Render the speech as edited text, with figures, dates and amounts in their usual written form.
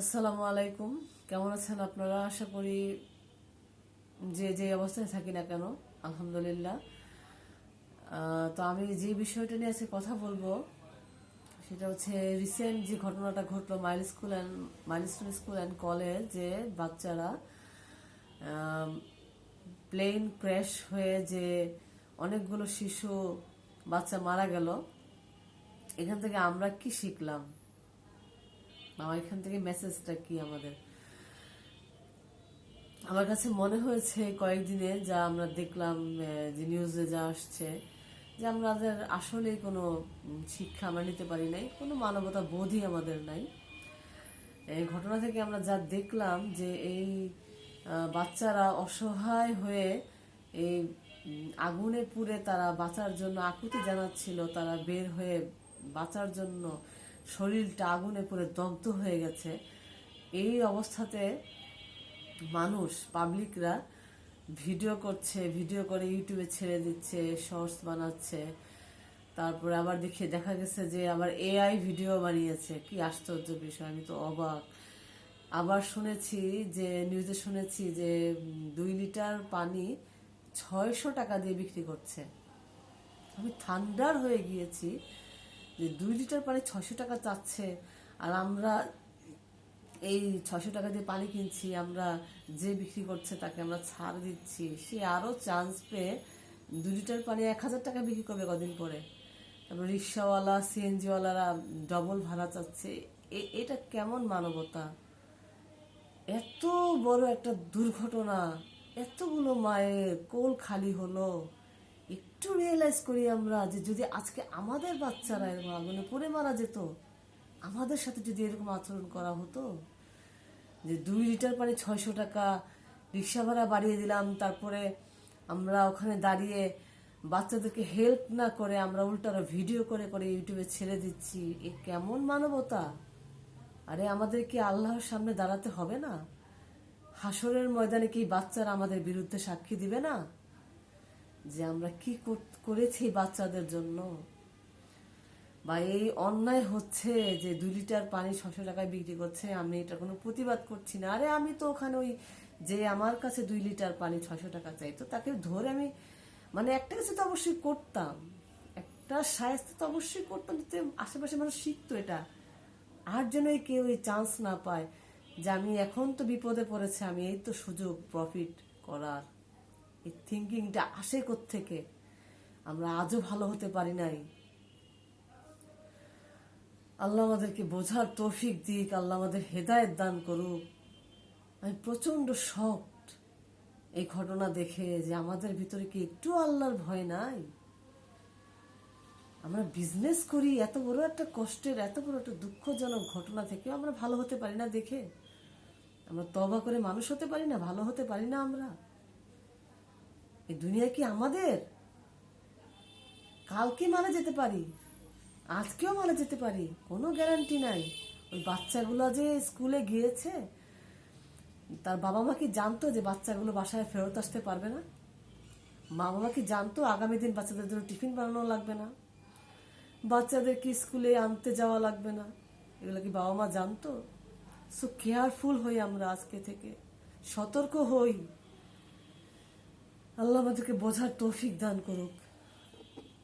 আসসালামু আলাইকুম। কেমন আছেন আপনারা? আশা করি যে যে অবস্থায় থাকি না কেন আলহামদুলিল্লাহ। তো আমি যে বিষয়টা নিয়ে আজকে কথা বলবো সেটা হচ্ছে রিসেন্ট যে ঘটনাটা ঘটলো মাইলস্টোন স্কুল অ্যান্ড কলেজে বাচ্চারা প্লেন ক্র্যাশ হয়ে যে অনেকগুলো শিশু বাচ্চা মারা গেল। এখান থেকে আমরা কি শিখলাম বা এখান থেকে মেসেজটা কি আমাদের? আমার কাছে মনে হয়েছে কয়েকদিনে যা আমরা দেখলাম, যে নিউজে যা আসছে, যে আমাদের আসলে কোনো শিক্ষা আমরা নিতে পারি নাই, কোনো মানবতা বোধই আমাদের নাই। এই ঘটনা থেকে আমরা যা দেখলাম যে এই বাচ্চারা অসহায় হয়ে এই আগুনে পুড়ে তারা বাঁচার জন্য আকুতি জানাচ্ছিল, তারা বের হয়ে বাঁচার জন্য শরীরটা আগুনে পুড়ে দগ্ধ হয়ে গেছে। এই অবস্থাতে মানুষ পাবলিকরা ভিডিও করছে, ভিডিও করে ইউটিউবে ছেড়ে দিচ্ছে, শর্টস বানাচ্ছে। তারপরে আবার দেখা গেছে যে আবার এআই ভিডিও বানিয়েছে। কি আশ্চর্য বিষয়, আমি তো অবাক। আবার শুনেছি যে নিউজে শুনেছি যে 2 লিটার পানি 600 টাকা দিয়ে বিক্রি করছে। আমি থান্ডার হয়ে গিয়েছি যে 2 লিটার পানি 600 টাকা চাচ্ছে। আর আমরা এই 600 টাকা দিয়ে পানি কিনছি, আমরা যে বিক্রি করছে তাকে আমরা ছাড় দিচ্ছি, সে আরো চান্স পেয়ে 2 লিটার পানি 1000 টাকা বিক্রি করবে কদিন পরে। তারপর রিক্সাওয়ালা সিএনজিওয়ালারা ডবল ভাড়া চাচ্ছে। এটা কেমন মানবতা? এত বড় একটা দুর্ঘটনা, এতগুলো মায়ের কোল খালি হলো। একটু রিয়েলাইজ করি আমরা যে যদি আজকে আমাদের বাচ্চারা এরকম আগুনে পড়ে মারা যেত, আমাদের সাথে যদি এরকম আচরণ করা হতো, যে 2 লিটার পানি 600 টাকা, রিক্সা ভাড়া বাড়িয়ে দিলাম, তারপরে আমরা ওখানে দাঁড়িয়ে বাচ্চাদেরকে হেল্প না করে আমরা উল্টারা ভিডিও করে করে ইউটিউবে ছেড়ে দিচ্ছি, এ কেমন মানবতা? আরে আমাদের কি আল্লাহর সামনে দাঁড়াতে হবে না? হাসরের ময়দানে কি বাচ্চারা আমাদের বিরুদ্ধে সাক্ষী দিবে না যে আমরা কি করেছি বাচ্চাদের জন্য? বা এই অন্যায় হচ্ছে যে 2 লিটার পানি 600 টাকায় বিক্রি করছে, আমি এটা কোনো প্রতিবাদ করছি না। আরে আমি তো ওখানে ওই যে আমার কাছে 2 লিটার পানি 600 টাকা চাইতো তাকে ধরে আমি মানে একটা কিছু তো অবশ্যই করতাম, একটা সাহায্য তো অবশ্যই করতাম, যাতে আশেপাশে মানুষ শিখতো এটা। আর যেন কেউ এই চান্স না পায় যে আমি এখন তো বিপদে পড়েছে, আমি এই তো সুযোগ প্রফিট করার। এই থিঙ্কিংটা আসে কোত্থেকে? আমরা আজও ভালো হতে পারি নাই। আল্লাহ আমাদেরকে বোঝার তৌফিক দিক, আল্লাহ আমাদের হেদায়েত দান করুক। আমি প্রচন্ড শকড এই ঘটনা দেখে যে আমাদের ভিতরে কি একটু আল্লাহর ভয় নাই? আমরা বিজনেস করি এত বড় একটা কষ্টের, এত বড় একটা দুঃখজনক ঘটনা থেকে আমরা ভালো হতে পারি না দেখে? আমরা তওবা করে মানুষ হতে পারি না, ভালো হতে পারি না আমরা? এই দুনিয়া কি আমাদের? কালকে মারা যেতে পারি, আজকেও মারা যেতে পারি, কোনো গ্যারান্টি নাই। ওই বাচ্চাগুলো যে স্কুলে গিয়েছে, তার বাবা মা কি জানতো যে বাচ্চাগুলো বাসায় ফেরত আসতে পারবে না? মা বাবা কি জানতো আগামী দিন বাচ্চাদের জন্য টিফিন বানানো লাগবে না, বাচ্চাদেরকে স্কুলে আনতে যাওয়া লাগবে না? এগুলো কি বাবা মা জানতো? সো কেয়ারফুল হই আমরা আজকে থেকে, সতর্ক হই। আল্লাহ আমাদেরকে বোঝার তৌফিক দান করুক।